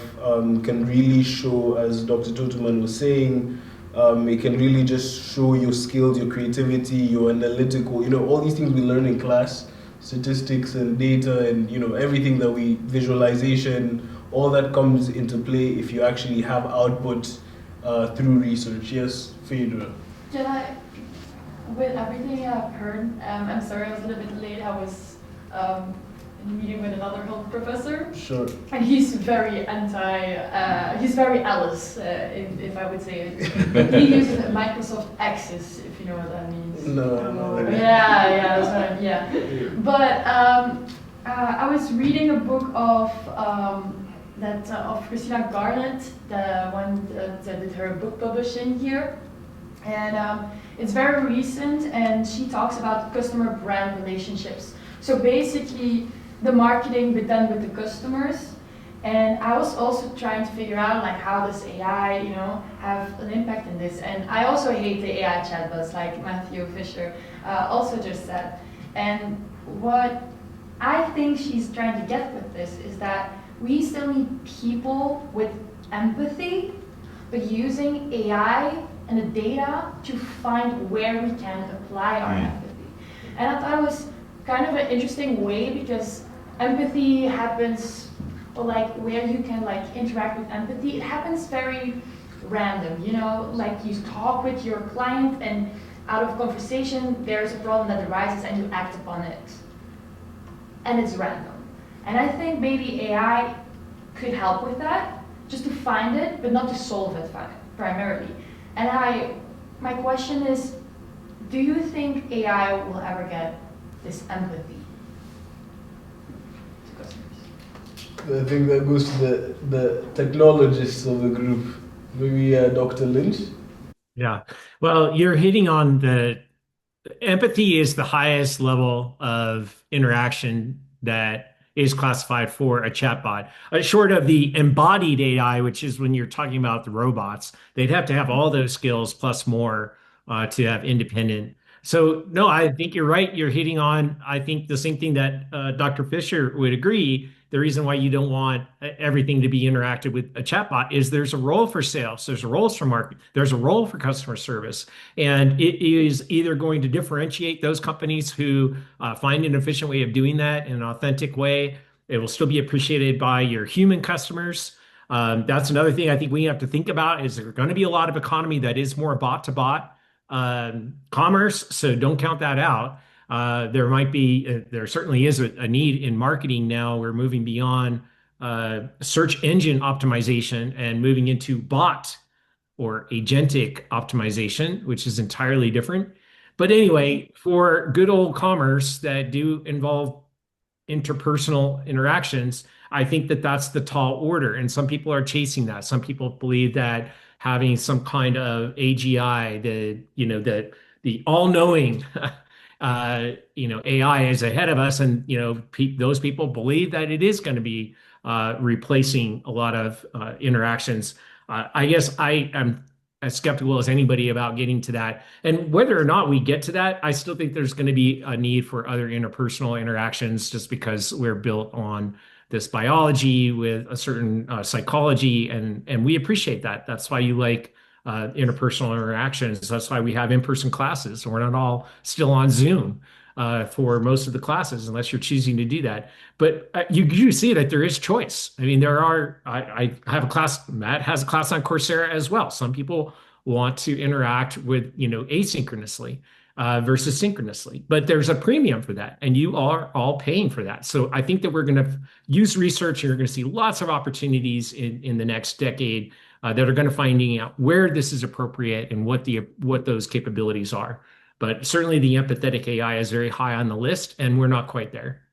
[SPEAKER 1] can really show, as Dr. Totterman was saying, it can really just show your skills, your creativity, your analytical, all these things we learn in class, statistics and data and, everything that visualization, all that comes into play if you actually have output through research. Yes, Phaedra.
[SPEAKER 9] With everything I've heard, I'm sorry I was a little bit late. I was in a meeting with another health professor.
[SPEAKER 1] Sure.
[SPEAKER 9] And he's very he's very Alice, if I would say it. He uses Microsoft Access, if you know what that means.
[SPEAKER 1] No.
[SPEAKER 9] Yeah, that's what yeah. But I was reading a book of Christina Garland, the one that did her book publishing here. And it's very recent, and she talks about customer brand relationships. So basically, the marketing, but then with the customers. And I was also trying to figure out how does AI, have an impact in this. And I also hate the AI chatbots, like Matthew Fisher also just said. And what I think she's trying to get with this is that we still need people with empathy, but using AI and the data to find where we can apply our empathy. And I thought it was kind of an interesting way, because empathy happens, or where you can interact with empathy, it happens very random, you talk with your client and out of conversation there's a problem that arises and you act upon it. And it's random. And I think maybe AI could help with that, just to find it, but not to solve it primarily. And my question is, do you think AI will ever get this empathy to customers?
[SPEAKER 1] I think that goes to the technologists of the group. Maybe Dr. Lynch?
[SPEAKER 5] Yeah. Well, you're hitting on empathy is the highest level of interaction that is classified for a chatbot. Short of the embodied AI, which is when you're talking about the robots, they'd have to have all those skills plus more to have independent. So no, I think you're right. You're hitting on, I think, the same thing that Dr. Fisher would agree. The reason why you don't want everything to be interacted with a chatbot is there's a role for sales, there's a role for marketing, there's a role for customer service. And it is either going to differentiate those companies who find an efficient way of doing that in an authentic way. It will still be appreciated by your human customers. That's another thing I think we have to think about, is there going to be a lot of economy that is more bot to bot commerce. So don't count that out. There certainly is a need in marketing now. We're moving beyond search engine optimization and moving into bot or agentic optimization, which is entirely different. But anyway, for good old commerce that do involve interpersonal interactions, I think that that's the tall order, and some people are chasing that. Some people believe that having some kind of AGI, the all-knowing, AI is ahead of us, and those people believe that it is going to be replacing a lot of interactions. I guess I am as skeptical as anybody about getting to that. And whether or not we get to that, I still think there's going to be a need for other interpersonal interactions, just because we're built on this biology with a certain psychology, and we appreciate that. That's why you like interpersonal interactions. That's why we have in-person classes. We're not all still on Zoom for most of the classes, unless you're choosing to do that. But you see that there is choice. I mean, I have a class, Matt has a class on Coursera as well. Some people want to interact with, asynchronously versus synchronously, but there's a premium for that, and you are all paying for that. So I think that we're going to use research, and you're going to see lots of opportunities in the next decade that are going to finding out where this is appropriate and what those capabilities are. But certainly the empathetic AI is very high on the list, and we're not quite there.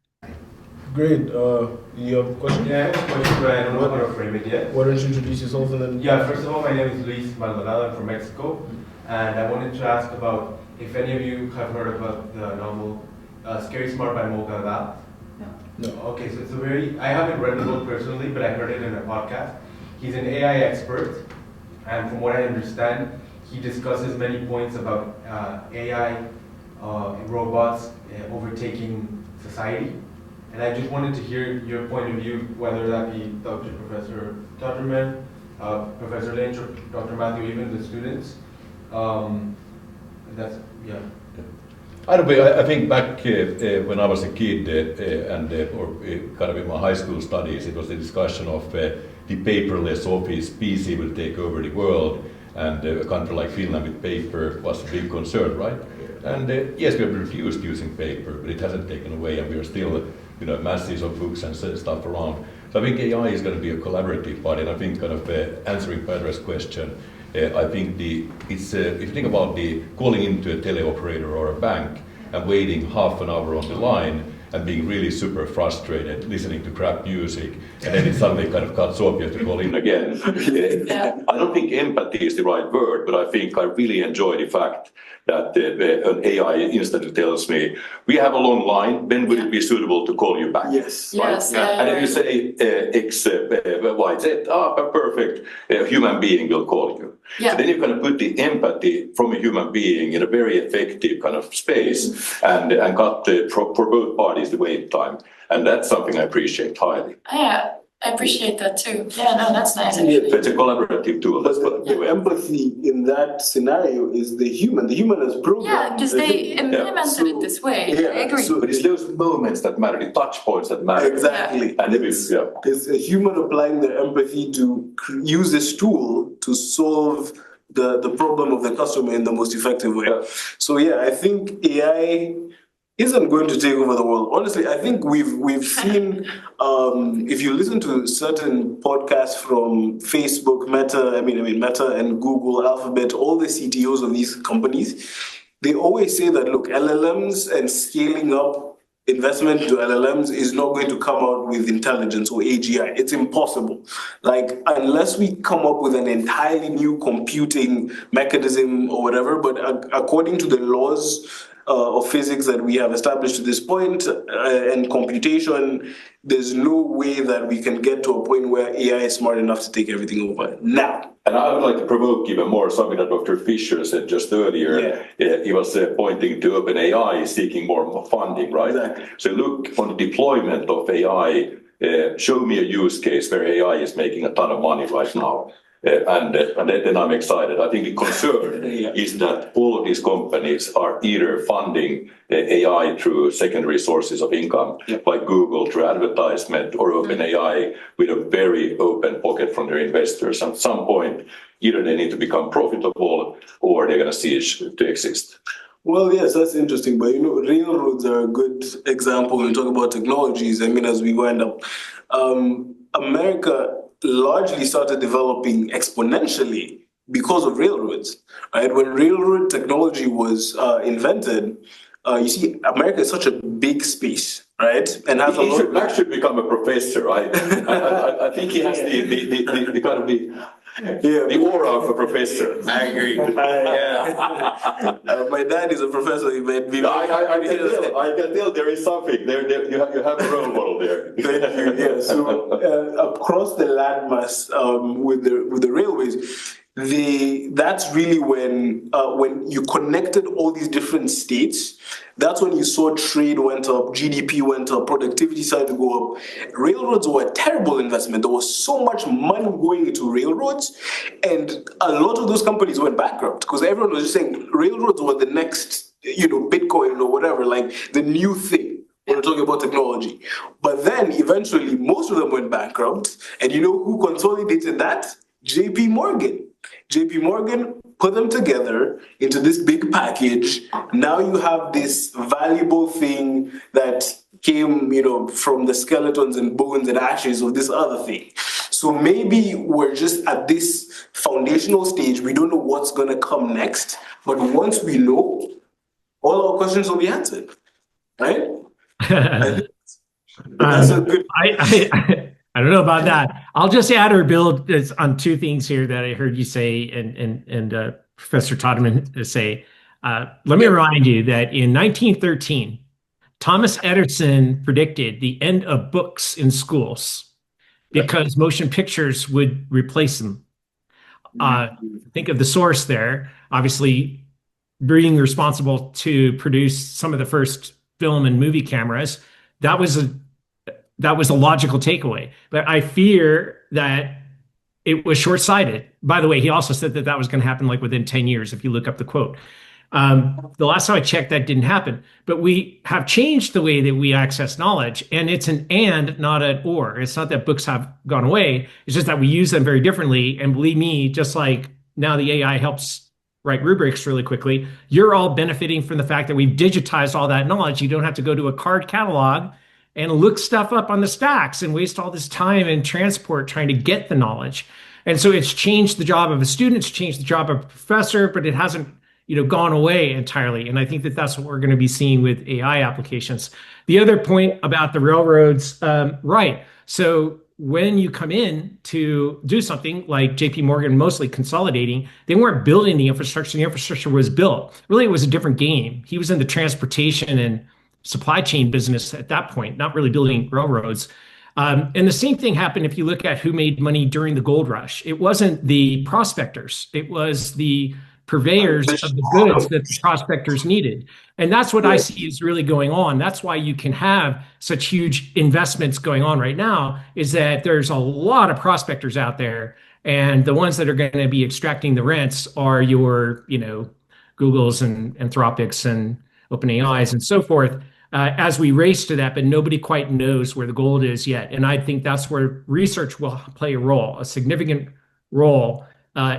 [SPEAKER 1] Great. You have a question?
[SPEAKER 10] Yeah, I have a question, but I don't know how to frame it yet.
[SPEAKER 1] Why don't you introduce yourself and then...
[SPEAKER 10] Yeah, first of all, my name is Luis Maldonado. I'm from Mexico. And I wanted to ask about if any of you have heard about the novel Scary Smart by Mo Galgal.
[SPEAKER 1] No.
[SPEAKER 10] Okay, so it's I haven't read the book personally, but I heard it in a podcast. He's an AI expert, and from what I understand, he discusses many points about AI robots overtaking society. And I just wanted to hear your point of view, whether that be Professor Totterman, Professor Lynch, or Dr. Matthew, even the students.
[SPEAKER 2] I think back when I was a kid or kind of in my high school studies, it was a discussion of the paperless office. PC will take over the world, and a country like Finland with paper was a big concern, right? And yes, we have refused using paper, but it hasn't taken away, and we are still, masses of books and stuff around. So I think AI is going to be a collaborative part, and I think kind of answering Pedra's question, I think if you think about the calling into a teleoperator or a bank and waiting half an hour on the line and being really super frustrated, listening to crap music, and then it suddenly kind of cuts off, you have to call in again. I don't think empathy is the right word, but I think I really enjoy the fact that an AI instantly tells me, we have a long line, when would it be suitable to call you back?
[SPEAKER 11] Yes.
[SPEAKER 2] Right?
[SPEAKER 11] Yes.
[SPEAKER 2] And if you say X, Y, Z, perfect, a human being will call you.
[SPEAKER 11] Yeah.
[SPEAKER 2] So then you kind of put the empathy from a human being in a very effective kind of space and cut for both parties the wait time. And that's something I appreciate highly.
[SPEAKER 11] Yeah, I appreciate that too. Yeah, no, that's nice.
[SPEAKER 2] So it's a collaborative tool.
[SPEAKER 11] Yeah.
[SPEAKER 6] Empathy in that scenario is the human. The human is programmed.
[SPEAKER 11] Yeah, because they implemented it this way.
[SPEAKER 6] Yeah,
[SPEAKER 11] I agree.
[SPEAKER 2] But it's those moments that matter, the touch points that matter.
[SPEAKER 6] Exactly.
[SPEAKER 2] And
[SPEAKER 6] it's a human applying their empathy to use this tool to solve the problem of the customer in the most effective way.
[SPEAKER 2] Yeah.
[SPEAKER 6] So yeah, I think AI isn't going to take over the world. Honestly, I think we've seen, if you listen to certain podcasts from Facebook, Meta and Google, Alphabet, all the CTOs of these companies, they always say that, look, LLMs and scaling up investment to LLMs is not going to come out with intelligence or AGI. It's impossible. Like, unless we come up with an entirely new computing mechanism or whatever, but according to the laws of physics that we have established to this point and computation, there's no way that we can get to a point where AI is smart enough to take everything over now.
[SPEAKER 2] And I would like to provoke even more something that Dr. Fisher said just earlier. Yeah. He was pointing to OpenAI seeking more funding, right?
[SPEAKER 6] Exactly.
[SPEAKER 2] So look on the deployment of AI. Show me a use case where AI is making a ton of money right now. And then I'm excited. I think the concern is that all of these companies are either funding AI through secondary sources of income, like Google through advertisement, or OpenAI with a very open pocket from their investors. At some point, either they need to become profitable or they're going to cease to exist.
[SPEAKER 6] Well, yes, that's interesting. But, railroads are a good example when we talk about technologies. As we wind up, America largely started developing exponentially because of railroads, right? When railroad technology was invented, you see, America is such a big space, right? And has a lot.
[SPEAKER 2] Max should become a professor, right? I think he has the kind of the aura of a professor.
[SPEAKER 6] I agree. My dad is a professor. He made me.
[SPEAKER 2] I can tell there is something there. You have a role model there.
[SPEAKER 6] Thank you. Yeah. So across the landmass with the railways, that's really when you connected all these different states. That's when you saw trade went up, GDP went up, productivity started to go up. Railroads were a terrible investment. There was so much money going into railroads, and a lot of those companies went bankrupt because everyone was just saying railroads were the next, Bitcoin or whatever, like the new thing when we're talking about technology. But then eventually most of them went bankrupt, and you know who consolidated that? JP Morgan. JP Morgan put them together into this big package. Now you have this valuable thing that came, from the skeletons and bones and ashes of this other thing. So maybe we're just at this foundational stage. We don't know what's going to come next. But once we know, all our questions will be answered. Right? That's a good...
[SPEAKER 5] I don't know about that. I'll just add or build on two things here that I heard you say and Professor Totterman say. Let me remind you that in 1913, Thomas Edison predicted the end of books in schools because motion pictures would replace them. Think of the source there. Obviously, being responsible to produce some of the first film and movie cameras, that was a logical takeaway. But I fear that it was short-sighted. By the way, he also said that was going to happen like within 10 years, if you look up the quote. The last time I checked, that didn't happen. But we have changed the way that we access knowledge, and it's an and, not an or. It's not that books have gone away. It's just that we use them very differently. And believe me, just like now the AI helps write rubrics really quickly, you're all benefiting from the fact that we've digitized all that knowledge. You don't have to go to a card catalog and look stuff up on the stacks and waste all this time and transport trying to get the knowledge. And so it's changed the job of a student, it's changed the job of a professor, but it hasn't, gone away entirely. And I think that that's what we're going to be seeing with AI applications. The other point about the railroads, right. So when you come in to do something like JP Morgan mostly consolidating, they weren't building the infrastructure was built. Really, it was a different game. He was in the transportation and supply chain business at that point, not really building railroads. And the same thing happened if you look at who made money during the gold rush. It wasn't the prospectors. It was the purveyors of the goods that the prospectors needed. And that's what I see is really going on. That's why you can have such huge investments going on right now, is that there's a lot of prospectors out there. And the ones that are going to be extracting the rents are your, Googles and Anthropics and OpenAIs and so forth, as we race to that, but nobody quite knows where the gold is yet. And I think that's where research will play a significant role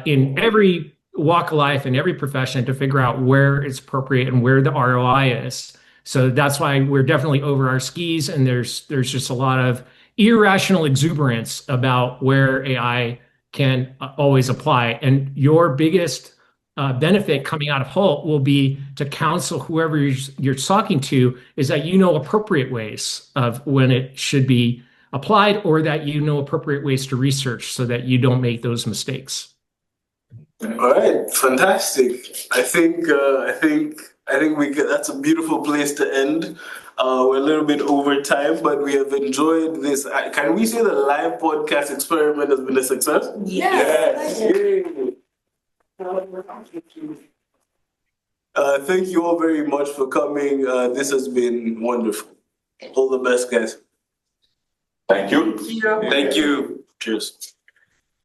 [SPEAKER 5] in every walk of life and every profession to figure out where it's appropriate and where the ROI is. So that's why we're definitely over our skis, and there's just a lot of irrational exuberance about where AI can always apply. And your biggest benefit coming out of Hult will be to counsel whoever you're talking to is that appropriate ways of when it should be applied, or that appropriate ways to research so that you don't make those mistakes.
[SPEAKER 6] All right, fantastic. I think that's a beautiful place to end. We're a little bit over time, but we have enjoyed this. Can we say the live podcast experiment has been a success?
[SPEAKER 9] Yes.
[SPEAKER 6] Thank you all very much for coming. This has been wonderful. All the best, guys.
[SPEAKER 2] Thank you.
[SPEAKER 6] Thank you. Cheers.